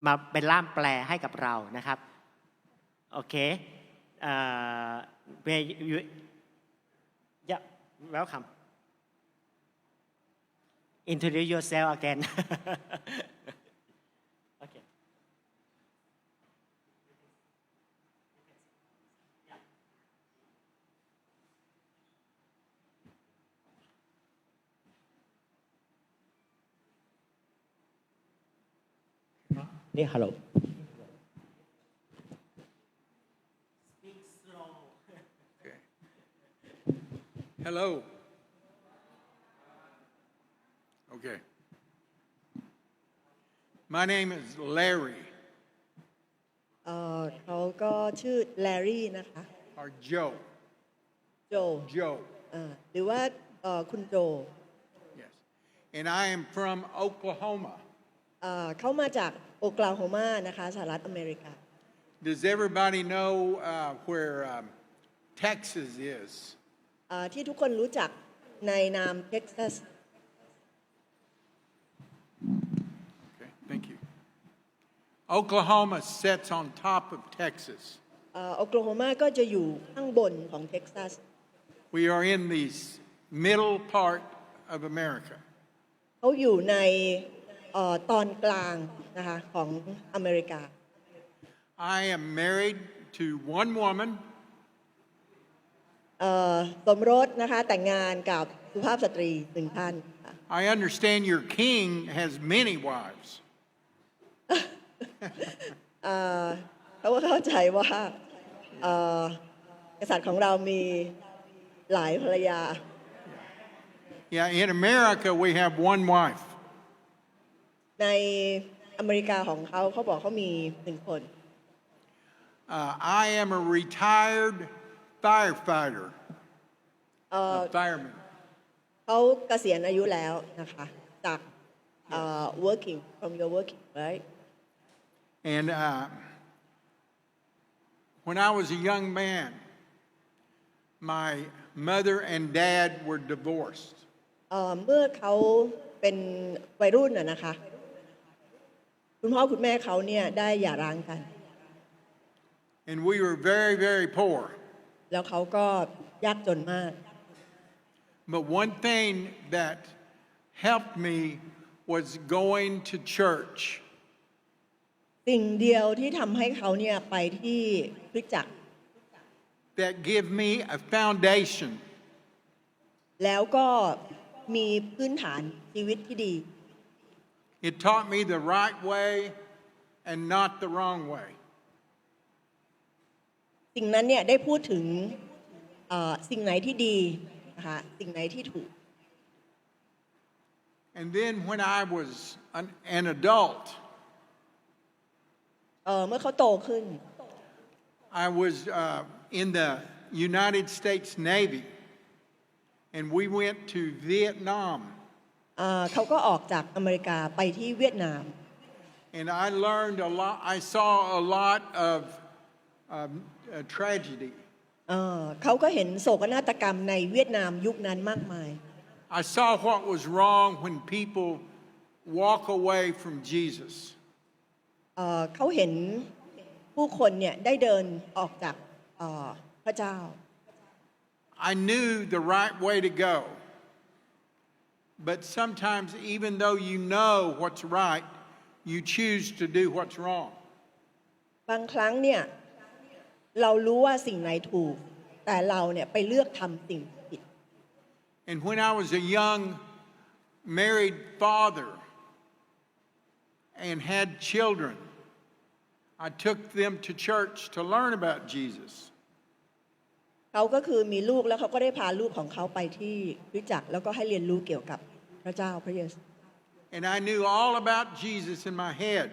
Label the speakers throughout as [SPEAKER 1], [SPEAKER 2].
[SPEAKER 1] มาเป็นล่ามแปลให้กับเรานะครับโอเคwhere you yeah welcome introduce yourself again okay yeah hello speak slow
[SPEAKER 2] Okay. Hello. Okay. My name is Larry
[SPEAKER 3] เขาก็ชื่อแลรี่นะคะ
[SPEAKER 2] or Joe.
[SPEAKER 3] โจ
[SPEAKER 2] Joe.
[SPEAKER 3] หรือว่าคุณโจ
[SPEAKER 2] Yes. And I am from Oklahoma.
[SPEAKER 3] เขามาจากโอคลาโฮมานะคะสหรัฐอเมริกา
[SPEAKER 2] Does everybody know where Texas is?
[SPEAKER 3] ที่ทุกคนรู้จักในนามเท็กซัส
[SPEAKER 2] Okay, thank you. Oklahoma sits on top of Texas.
[SPEAKER 3] โอคลาโฮมาก็จะอยู่ข้างบนของเท็กซัส
[SPEAKER 2] We are in the middle part of America.
[SPEAKER 3] เขาอยู่ในตอนกลางนะคะของอเมริกา
[SPEAKER 2] I am married to one woman.
[SPEAKER 3] สมรสนะคะแต่งงานกับสุภาพสตรีหนึ่งท่าน
[SPEAKER 2] I understand your king has many wives.
[SPEAKER 3] เขาก็เข้าใจว่ากษัตริย์ของเรามีหลายภรรยา
[SPEAKER 2] Yeah, in America we have one wife.
[SPEAKER 3] ในอเมริกาของเขาเขาบอกเขามีหนึ่งคน
[SPEAKER 2] I am a retired firefighter. Fireman.
[SPEAKER 3] เขาเกษียณอายุแล้วนะคะจากworking from your working right
[SPEAKER 2] And when I was a young man, my mother and dad were divorced.
[SPEAKER 3] เมื่อเขาเป็นวัยรุ่นนะคะคุณพ่อคุณแม่เขาเนี่ยได้หย่าร้างกัน
[SPEAKER 2] And we were very, very poor.
[SPEAKER 3] แล้วเขาก็ยากจนมาก
[SPEAKER 2] But one thing that helped me was going to church.
[SPEAKER 3] สิ่งเดียวที่ทำให้เขาเนี่ยไปที่คริสตจักร
[SPEAKER 2] That give me a foundation.
[SPEAKER 3] แล้วก็มีพื้นฐานชีวิตที่ดี
[SPEAKER 2] It taught me the right way and not the wrong way.
[SPEAKER 3] สิ่งนั้นเนี่ยได้พูดถึงสิ่งไหนที่ดีนะคะสิ่งไหนที่ถูก
[SPEAKER 2] And then when I was an adult,
[SPEAKER 3] เมื่อเขาโตขึ้น
[SPEAKER 2] I was in the United States Navy, and we went to Vietnam.
[SPEAKER 3] เขาก็ออกจากอเมริกาไปที่เวียดนาม
[SPEAKER 2] And I learned a lot. I saw a lot of tragedy.
[SPEAKER 3] เขาก็เห็นโศกนาฏกรรมในเวียดนามยุคนั้นมากมาย
[SPEAKER 2] I saw what was wrong when people walk away from Jesus.
[SPEAKER 3] เขาเห็นผู้คนเนี่ยได้เดินออกจากพระเจ้า
[SPEAKER 2] I knew the right way to go. But sometimes, even though you know what's right, you choose to do what's wrong.
[SPEAKER 3] บางครั้งเนี่ยเรารู้ว่าสิ่งไหนถูกแต่เราเนี่ยไปเลือกทำสิ่งผิด
[SPEAKER 2] And when I was a young married father and had children, I took them to church to learn about Jesus.
[SPEAKER 3] เขาก็คือมีลูกแล้วเขาก็ได้พาลูกของเขาไปที่คริสตจักรแล้วก็ให้เรียนรู้เกี่ยวกับพระเจ้าพระเยซู
[SPEAKER 2] And I knew all about Jesus in my head.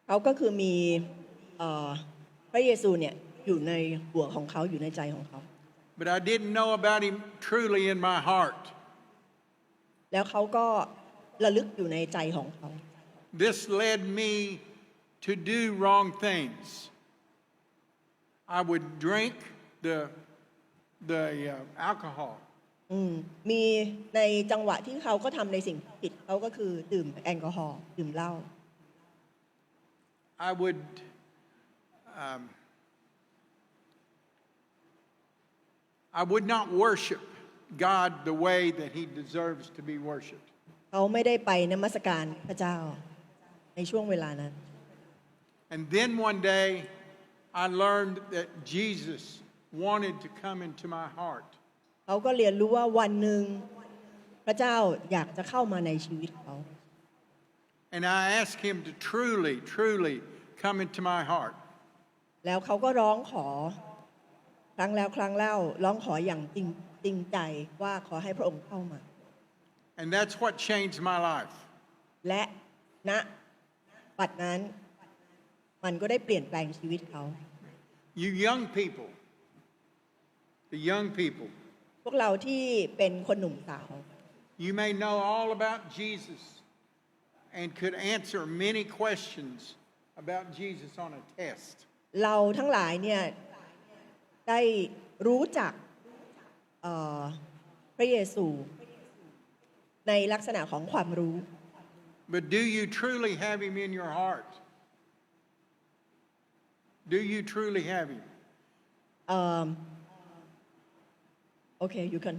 [SPEAKER 3] เขาก็คือมีพระเยซูเนี่ยอยู่ในหัวของเขาอยู่ในใจของเขา
[SPEAKER 2] But I didn't know about him truly in my heart.
[SPEAKER 3] แล้วเขาก็ระลึกอยู่ในใจของเขา
[SPEAKER 2] This led me to do wrong things. I would drink the alcohol.
[SPEAKER 3] มีในจังหวะที่เขาก็ทำในสิ่งผิดเขาก็คือดื่มแอลกอฮอล์ดื่มเหล้า
[SPEAKER 2] I would I would not worship God the way that He deserves to be worshipped.
[SPEAKER 3] เขาไม่ได้ไปนมัสการพระเจ้าในช่วงเวลานั้น
[SPEAKER 2] And then one day I learned that Jesus wanted to come into my heart.
[SPEAKER 3] เขาก็เรียนรู้ว่าวันหนึ่งพระเจ้าอยากจะเข้ามาในชีวิตเขา
[SPEAKER 2] And I asked Him to truly come into my heart.
[SPEAKER 3] แล้วเขาก็ร้องขอครั้งแล้วครั้งเล่าร้องขออย่างจริงใจว่าขอให้พระองค์เข้ามา
[SPEAKER 2] And that's what changed my life.
[SPEAKER 3] และณบัดนั้นมันก็ได้เปลี่ยนแปลงชีวิตเขา
[SPEAKER 2] You young people, the young people,
[SPEAKER 3] พวกเราที่เป็นคนหนุ่มสาว
[SPEAKER 2] you may know all about Jesus and could answer many questions about Jesus on a test.
[SPEAKER 3] เราทั้งหลายเนี่ยได้รู้จักพระเยซูในลักษณะของความรู้
[SPEAKER 2] But do you truly have Him in your heart? Do you truly have Him?
[SPEAKER 3] Okay, you can.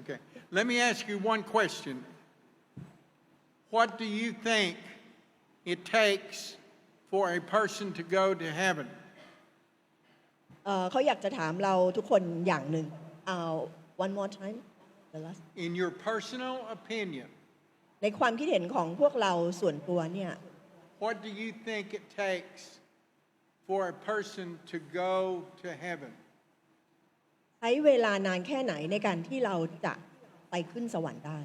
[SPEAKER 2] Okay. Let me ask you one question. What do you think it takes for a person to go to heaven?
[SPEAKER 3] เขาอยากจะถามเราทุกคนอย่างหนึ่งone more time the last
[SPEAKER 2] In your personal opinion,
[SPEAKER 3] ในความคิดเห็นของพวกเราส่วนตัวเนี่ย
[SPEAKER 2] what do you think it takes for a person to go to heaven?
[SPEAKER 3] ใช้เวลานานแค่ไหนในการที่เราจะไปขึ้นสวรรค์ได้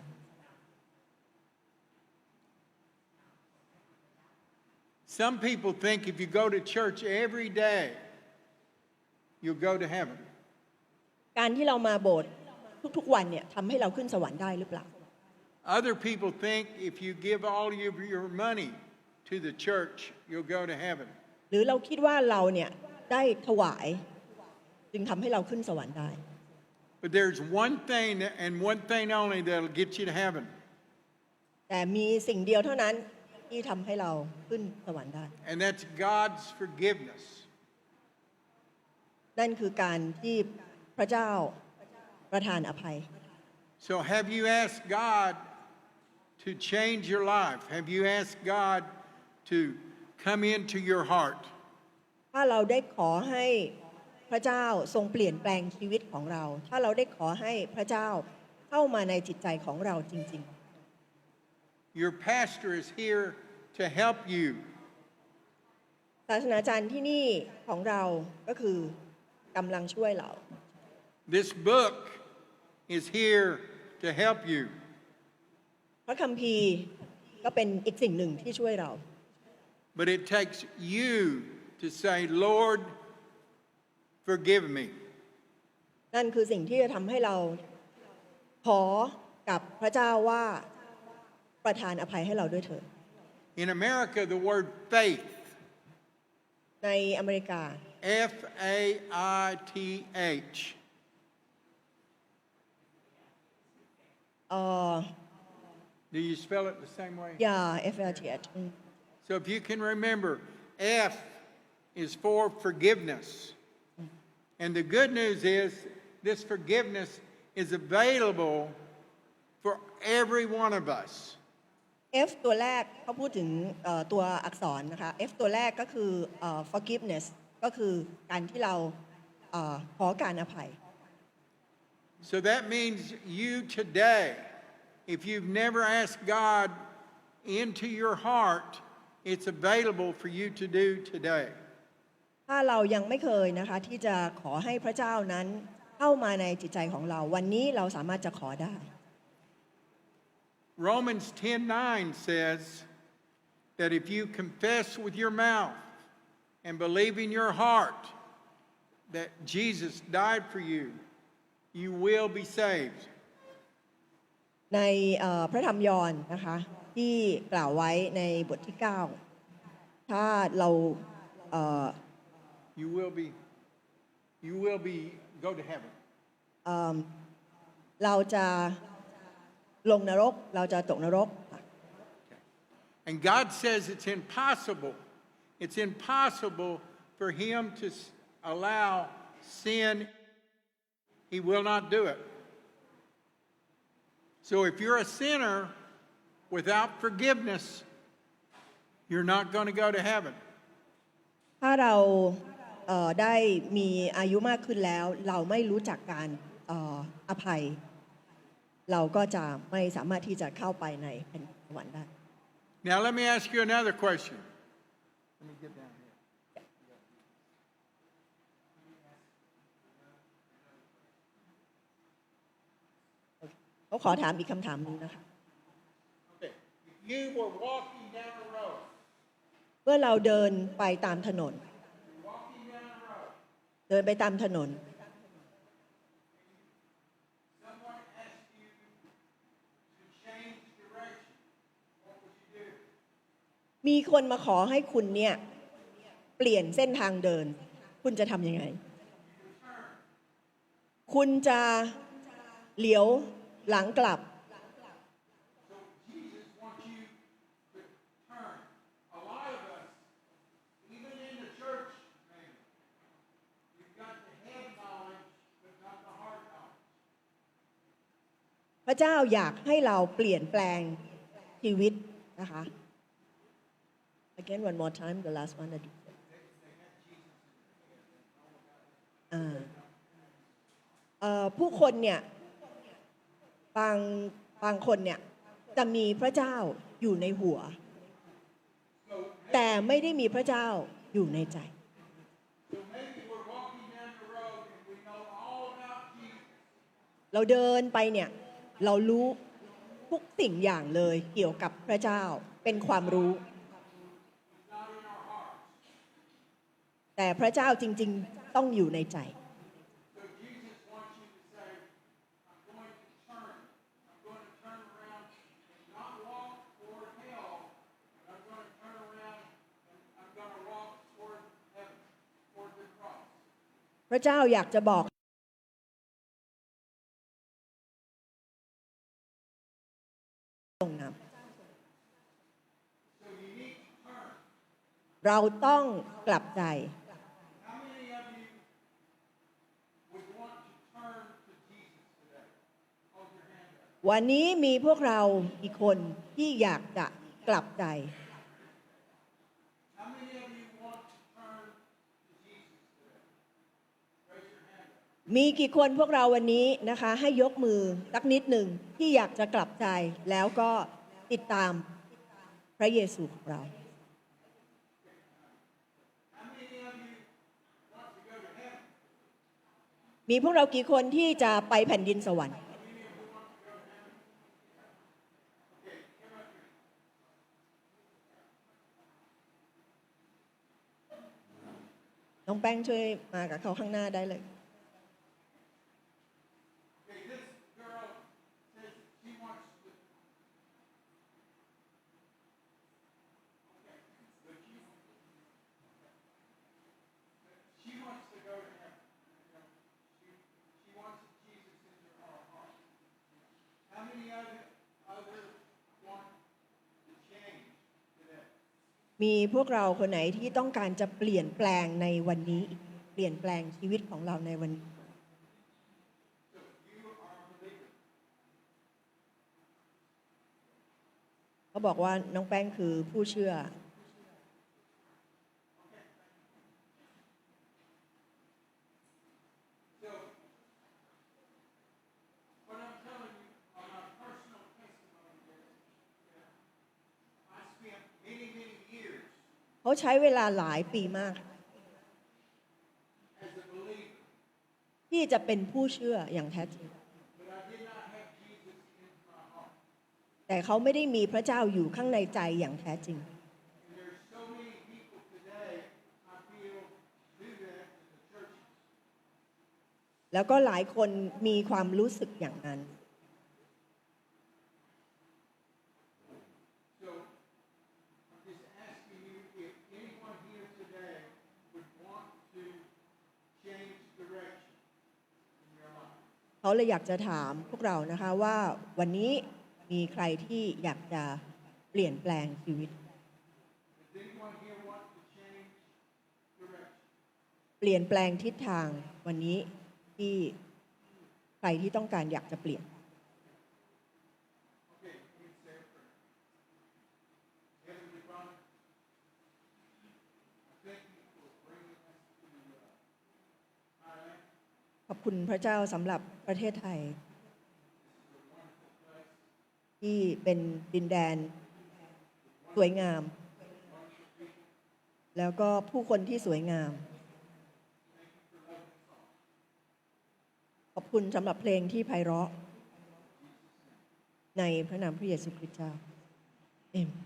[SPEAKER 2] Some people think if you go to church every day, you'll go to heaven.
[SPEAKER 3] การที่เรามาโบสถ์ทุกๆวันเนี่ยทำให้เราขึ้นสวรรค์ได้หรือเปล่า
[SPEAKER 2] Other people think if you give all of your money to the church, you'll go to heaven.
[SPEAKER 3] หรือเราคิดว่าเราเนี่ยได้ถวายจึงทำให้เราขึ้นสวรรค์ได้
[SPEAKER 2] But there's one thing and one thing only that'll get you to heaven.
[SPEAKER 3] แต่มีสิ่งเดียวเท่านั้นที่ทำให้เราขึ้นสวรรค์ได้
[SPEAKER 2] And that's God's forgiveness.
[SPEAKER 3] นั่นคือการที่พระเจ้าประทานอภัย
[SPEAKER 2] So have you asked God to change your life? Have you asked God to come into your heart?
[SPEAKER 3] ถ้าเราได้ขอให้พระเจ้าทรงเปลี่ยนแปลงชีวิตของเรา ถ้าเราได้ขอให้พระเจ้าเข้ามาในจิตใจของเราจริง
[SPEAKER 2] Your pastor is here to help you.
[SPEAKER 3] ๆ ศาสนาจารย์ที่นี่ของเราก็คือกำลังช่วยเรา
[SPEAKER 2] This book is here to help you.
[SPEAKER 3] พระคัมภีร์ก็เป็นอีกสิ่งหนึ่งที่ช่วยเรา
[SPEAKER 2] But it takes you to say, Lord, forgive me.
[SPEAKER 3] นั่นคือสิ่งที่จะทำให้เราขอกับพระเจ้าว่าประทานอภัยให้เราด้วยเถิด
[SPEAKER 2] In America, the word faith,
[SPEAKER 3] ในอเมริกา
[SPEAKER 2] F-A-I-T-H, do you spell it the same way?
[SPEAKER 3] FLTH
[SPEAKER 2] So if you can remember, F is for forgiveness. And the good news is this forgiveness is available for every one of us.
[SPEAKER 3] F ตัวแรกเขาพูดถึงตัวอักษรนะคะ F ตัวแรกก็คือforgiveness ก็คือการที่เราขอการอภัย
[SPEAKER 2] So that means you today, if you've never asked God into your heart, it's available for you to do today.
[SPEAKER 3] ถ้าเรายังไม่เคยนะคะที่จะขอให้พระเจ้านั้นเข้ามาในจิตใจของเราวันนี้เราสามารถจะขอได้
[SPEAKER 2] Romans 10:9 says that if you confess with your mouth and believe in your heart that Jesus died for you, you will be saved.
[SPEAKER 3] ในพระธรรมยอห์นนะคะที่กล่าวไว้ในบทที่ 9 ถ้าเรา
[SPEAKER 2] You will be go to heaven.
[SPEAKER 3] เราจะลงนรกเราจะตกนรก
[SPEAKER 2] And God says it's impossible. It's impossible for him to allow sin. He will not do it. So if you're a sinner without forgiveness, you're not going to go to heaven.
[SPEAKER 3] ถ้าเราได้มีอายุมากขึ้นแล้วเราไม่รู้จักการอภัย เราก็จะไม่สามารถที่จะเข้าไปในแผ่นดินสวรรค์ได้
[SPEAKER 2] Now let me ask you another question. Let me get down here.
[SPEAKER 3] เขาขอถามอีกคำถามหนึงนะคะ
[SPEAKER 2] Okay. If you were walking down the road,
[SPEAKER 3] เมื่อเราเดินไปตามถนน
[SPEAKER 2] walking down the road,
[SPEAKER 3] เดินไปตามถนน
[SPEAKER 2] someone asked you to change direction, what would you do?
[SPEAKER 3] มีคนมาขอให้คุณเนี่ยเปลี่ยนเส้นทางเดิน คุณจะทำยังไง คุณจะเหลียวหลังกลับ
[SPEAKER 2] So Jesus wants you to turn. A lot of us, even in the church, maybe, we've got the head knowledge, but not the heart knowledge.
[SPEAKER 3] พระเจ้าอยากให้เราเปลี่ยนแปลงชีวิตนะคะ Again one more time the last one that you said ผู้คนเนี่ยบางคนเนี่ยจะมีพระเจ้าอยู่ในหัว แต่ไม่ได้มีพระเจ้าอยู่ในใจ
[SPEAKER 2] So maybe we're walking down the road and we know all about Jesus.
[SPEAKER 3] เราเดินไปเนี่ยเรารู้ทุกสิ่งอย่างเลยเกี่ยวกับพระเจ้าเป็นความรู้
[SPEAKER 2] Not in our hearts.
[SPEAKER 3] แต่พระเจ้าจริงๆต้องอยู่ในใจ
[SPEAKER 2] So Jesus wants you to say, I'm going to turn. I'm going to turn around and not walk toward hell, but I'm going to turn around and I'm going to walk toward heaven, toward the cross.
[SPEAKER 3] พระเจ้าอยากจะบอกตรงนั้นเราต้องกลับใจ
[SPEAKER 2] How many of you would want to turn to Jesus today? Hold your hand up.
[SPEAKER 3] วันนี้มีพวกเราอีกคนที่อยากจะกลับใจ
[SPEAKER 2] How many of you want to turn to Jesus today? Raise your hand up.
[SPEAKER 3] มีกี่คนพวกเราวันนี้นะคะให้ยกมือสักนิดหนึ่งที่อยากจะกลับใจแล้วก็ติดตามพระเยซูของเรา
[SPEAKER 2] How many of you want to go to heaven?
[SPEAKER 3] มีพวกเรากี่คนที่จะไปแผ่นดินสวรรค์ น้องแป้งช่วยมากับเขาข้างหน้าได้เลย
[SPEAKER 2] Okay, this girl says she wants to. Okay, but she wants to go to heaven. She wants Jesus into her heart. How many others want to change today?
[SPEAKER 3] มีพวกเราคนไหนที่ต้องการจะเปลี่ยนแปลงในวันนี้ เปลี่ยนแปลงชีวิตของเราในวันนี้
[SPEAKER 2] So you are a believer.
[SPEAKER 3] เขาบอกว่าน้องแป้งคือผู้เชื่อ
[SPEAKER 2] So what I'm telling you on my personal testimony is, I spent many, many years
[SPEAKER 3] เขาใช้เวลาหลายปีมาก
[SPEAKER 2] as a believer,
[SPEAKER 3] ที่จะเป็นผู้เชื่ออย่างแท้จริง
[SPEAKER 2] but I did not have Jesus in my heart.
[SPEAKER 3] แต่เขาไม่ได้มีพระเจ้าอยู่ข้างในใจอย่างแท้จริง
[SPEAKER 2] And there's so many people today, I feel, do that in the churches.
[SPEAKER 3] แล้วก็หลายคนมีความรู้สึกอย่างนั้น
[SPEAKER 2] So I'm just asking you if anyone here today would want to change direction in your life.
[SPEAKER 3] เขาเลยอยากจะถามพวกเรานะคะว่าวันนี้มีใครที่อยากจะเปลี่ยนแปลงชีวิตเปลี่ยนแปลงทิศทางวันนี้ที่ใครที่ต้องการอยากจะเปลี่ยนขอบคุณพระเจ้าสำหรับประเทศไทยที่เป็นดินแดนสวยงามแล้วก็ผู้คนที่สวยงามขอบคุณสำหรับเพลงที่ไพเราะในพระนามพระเยซูคริสต์เจ้าเอเมน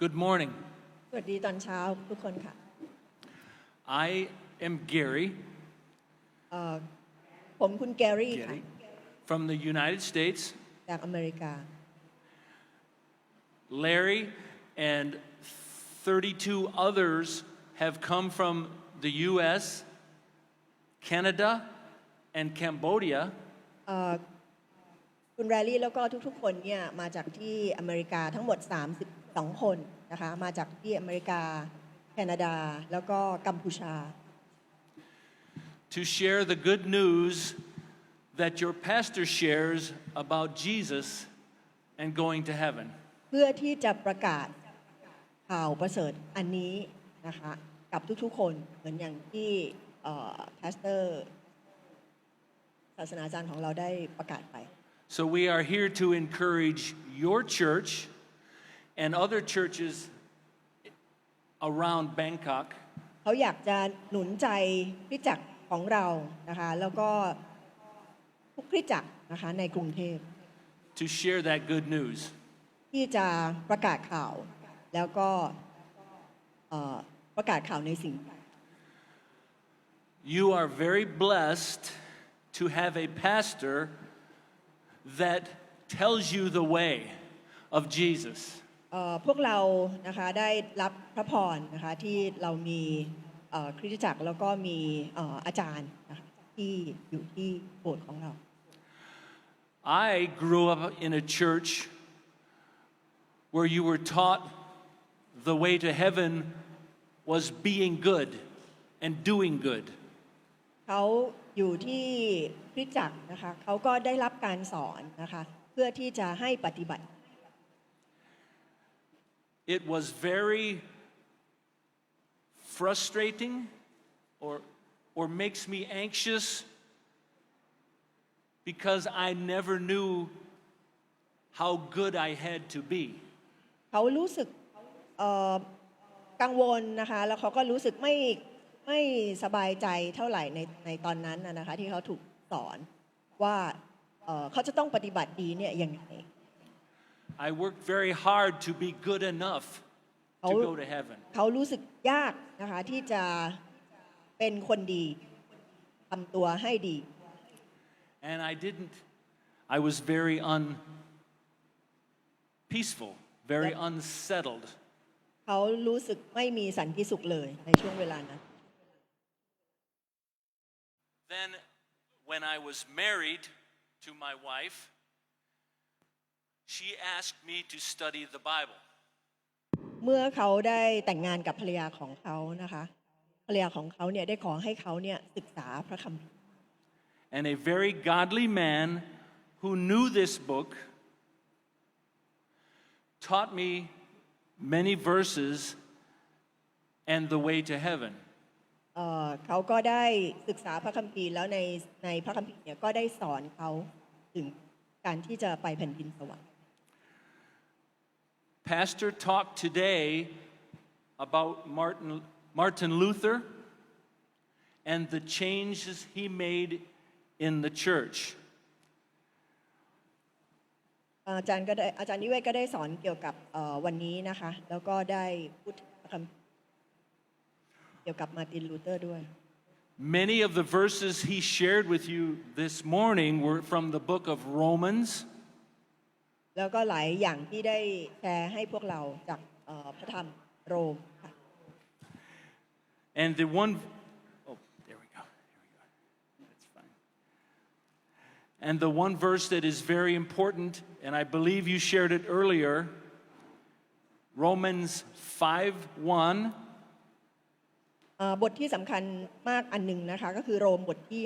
[SPEAKER 4] Good morning.
[SPEAKER 3] สวัสดีตอนเช้าทุกคนค่ะ
[SPEAKER 4] I am Gary
[SPEAKER 3] ผมคุณแกรี่ค่ะ
[SPEAKER 4] from the United States.
[SPEAKER 3] จากอเมริกา
[SPEAKER 4] Larry and 32 others have come from the U.S., Canada, and Cambodia.
[SPEAKER 3] คุณแรลลี่แล้วก็ทุกๆคนเนี่ยมาจากที่อเมริกาทั้งหมด32คนนะคะมาจากที่อเมริกาแคนาดาแล้วก็กัมพูชา
[SPEAKER 4] to share the good news that your pastor shares about Jesus and going to heaven.
[SPEAKER 3] เพื่อที่จะประกาศข่าวประเสริฐอันนี้นะคะกับทุกๆคนเหมือนอย่างที่พาสเตอร์ศาสนาจารย์ของเราได้ประกาศไป
[SPEAKER 4] So we are here to encourage your church and other churches around Bangkok
[SPEAKER 3] เขาอยากจะหนุนใจคริสตจักรของเรานะคะแล้วก็ทุกคริสตจักรนะคะในกรุงเทพ
[SPEAKER 4] to share that good news.
[SPEAKER 3] ที่จะประกาศข่าวแล้วก็ประกาศข่าวในสิ่ง
[SPEAKER 4] You are very blessed to have a pastor that tells you the way of Jesus.
[SPEAKER 3] พวกเรานะคะได้รับพระพรนะคะที่เรามีคริสตจักรแล้วก็มีอาจารย์นะคะที่อยู่ที่โบสถ์ของเรา
[SPEAKER 4] I grew up in a church where you were taught the way to heaven was being good and doing good.
[SPEAKER 3] เขาอยู่ที่คริสตจักรนะคะเขาก็ได้รับการสอนนะคะเพื่อที่จะให้ปฏิบัติ
[SPEAKER 4] It was very frustrating or makes me anxious because I never knew how good I had to be.
[SPEAKER 3] เขารู้สึกกังวลนะคะแล้วเขาก็รู้สึกไม่สบายใจเท่าไหร่ในตอนนั้นนะคะที่เขาถูกสอนว่าเขาจะต้องปฏิบัติดีเนี่ยยังไง
[SPEAKER 4] I worked very hard to be good enough to go to heaven.
[SPEAKER 3] เขารู้สึกยากนะคะที่จะเป็นคนดีทำตัวให้ดี
[SPEAKER 4] And I was very unpeaceful, very unsettled.
[SPEAKER 3] เขารู้สึกไม่มีสันติสุขเลยในช่วงเวลานั้น
[SPEAKER 4] Then when I was married to my wife, she asked me to study the Bible.
[SPEAKER 3] เมื่อเขาได้แต่งงานกับภรรยาของเขานะคะภรรยาของเขาเนี่ยได้ขอให้เขาเนี่ยศึกษาพระคัมภีร์
[SPEAKER 4] And a very godly man who knew this book taught me many verses and the way to heaven.
[SPEAKER 3] เขาก็ได้ศึกษาพระคัมภีร์แล้วในพระคัมภีร์เนี่ยก็ได้สอนเขาถึงการที่จะไปแผ่นดินสวรรค์
[SPEAKER 4] Pastor talked today about Martin Luther and the changes he made in the church.
[SPEAKER 3] อาจารย์นิเวศก็ได้สอนเกี่ยวกับวันนี้นะคะแล้วก็ได้พูด คัมภีร์เกี่ยวกับมาร์ตินลูเทอร์ด้วย
[SPEAKER 4] Many of the verses he shared with you this morning were from the book of Romans.
[SPEAKER 3] แล้วก็หลายอย่างที่ได้แชร์ให้พวกเราจากพระธรรมโรมค่ะ
[SPEAKER 4] And the one, oh, there we go. That's fine. And the one verse that is very important, and I believe you shared it earlier, Romans 5:1.
[SPEAKER 3] บทที่สำคัญมากอันหนึ่งนะคะก็คือโรมบทที่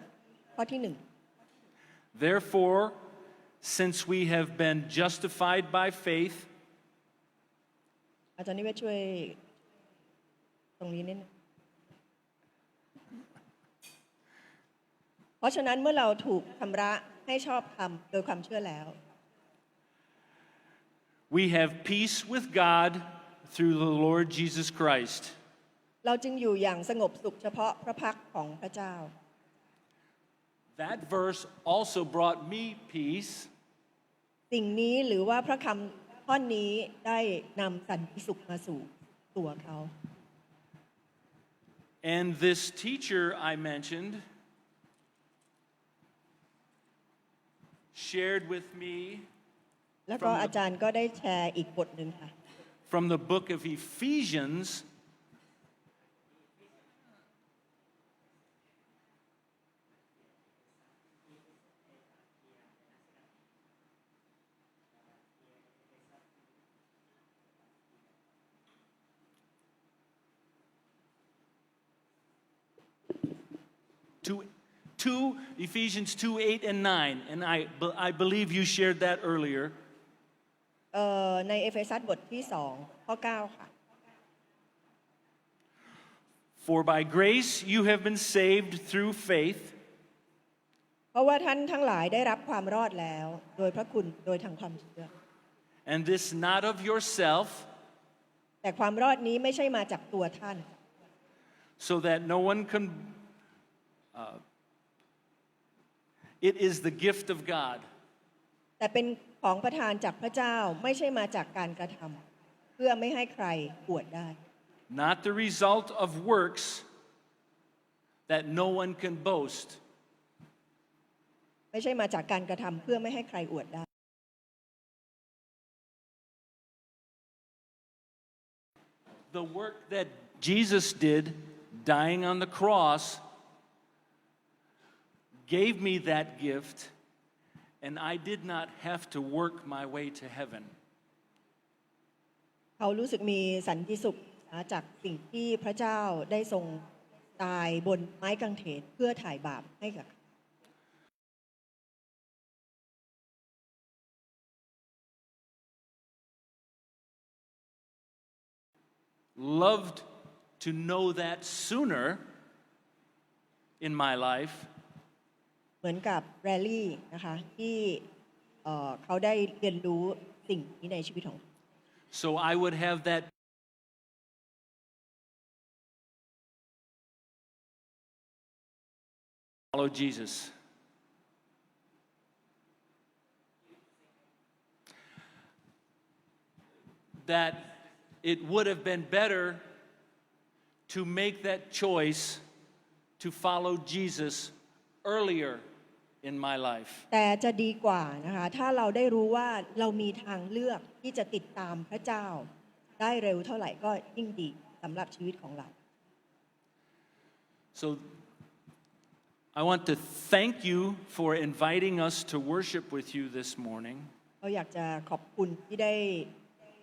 [SPEAKER 3] 5ข้อที่1
[SPEAKER 4] Therefore, since we have been justified by faith,
[SPEAKER 3] อาจารย์นิเวศช่วยตรงนี้นิดนึงเพราะฉะนั้นเมื่อเราถูกชำระให้ชอบธรรมโดยความเชื่อแล้ว
[SPEAKER 4] we have peace with God through the Lord Jesus Christ.
[SPEAKER 3] เราจึงอยู่อย่างสงบสุขเฉพาะพระพักของพระเจ้า
[SPEAKER 4] That verse also brought me peace.
[SPEAKER 3] สิ่งนี้หรือว่าพระคำท่อนนี้ได้นำสันติสุขมาสู่ตัวเขา
[SPEAKER 4] And this teacher I mentioned shared with me
[SPEAKER 3] แล้วก็อาจารย์ก็ได้แชร์อีกบทหนึ่งค่ะ
[SPEAKER 4] from the book of Ephesians. Ephesians 2:8 and 9, and I believe you shared that earlier.
[SPEAKER 3] ในเอเฟซัสบทที่2ข้อ9ค่ะ
[SPEAKER 4] For by grace you have been saved through faith.
[SPEAKER 3] เพราะว่าท่านทั้งหลายได้รับความรอดแล้วโดยพระคุณโดยทางความเชื่อ
[SPEAKER 4] And this not of yourself,
[SPEAKER 3] แต่ความรอดนี้ไม่ใช่มาจากตัวท่าน
[SPEAKER 4] so that no one can. It is the gift of God.
[SPEAKER 3] แต่เป็นของประทานจากพระเจ้าไม่ใช่มาจากการกระทำเพื่อไม่ให้ใครอวดได้
[SPEAKER 4] Not the result of works that no one can boast.
[SPEAKER 3] ไม่ใช่มาจากการกระทำเพื่อไม่ให้ใครอวดได้
[SPEAKER 4] The work that Jesus did, dying on the cross, gave me that gift, and I did not have to work my way to heaven.
[SPEAKER 3] เขารู้สึกมีสันติสุขจากสิ่งที่พระเจ้าได้ทรงตายบนไม้กางเขนเพื่อถ่ายบาปให้กับ
[SPEAKER 4] Loved to know that sooner in my life.
[SPEAKER 3] เหมือนกับแรลลี่นะคะที่เขาได้เรียนรู้สิ่งนี้ในชีวิตของ
[SPEAKER 4] So I would have that follow Jesus. That it would have been better to make that choice to follow Jesus earlier in my life.
[SPEAKER 3] แต่จะดีกว่านะคะถ้าเราได้รู้ว่าเรามีทางเลือกที่จะติดตามพระเจ้าได้เร็วเท่าไหร่ก็ยิ่งดีสำหรับชีวิตของเรา
[SPEAKER 4] So I want to thank you for inviting us to worship with you this morning.
[SPEAKER 3] เราอยากจะขอบคุณที่ได้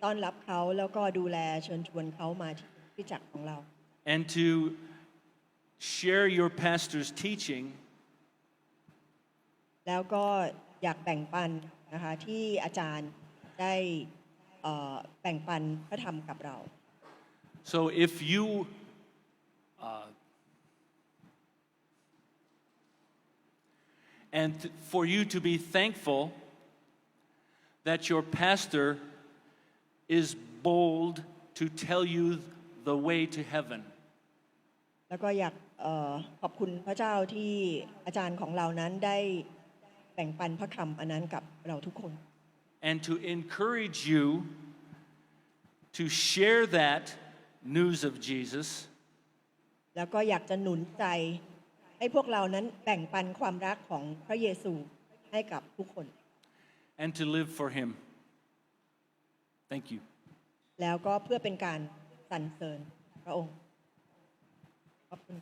[SPEAKER 3] ต้อนรับเขาแล้วก็ดูแลเชิญชวนเขามาที่คริสตจักรของเรา
[SPEAKER 4] And to share your pastor's teaching.
[SPEAKER 3] แล้วก็อยากแบ่งปันนะคะที่อาจารย์ได้แบ่งปันพระธรรมกับเรา
[SPEAKER 4] So if you and for you to be thankful that your pastor is bold to tell you the way to heaven.
[SPEAKER 3] แล้วก็อยากขอบคุณพระเจ้าที่อาจารย์ของเรานั้นได้แบ่งปันพระคำอันนั้นกับเราทุกคน
[SPEAKER 4] And to encourage you to share that news of Jesus
[SPEAKER 3] แล้วก็อยากจะหนุนใจให้พวกเรานั้นแบ่งปันความรักของพระเยซูให้กับทุกคน
[SPEAKER 4] and to live for Him. Thank you.
[SPEAKER 3] แล้วก็เพื่อเป็นการสรรเสริญพระองค์ขอบคุณ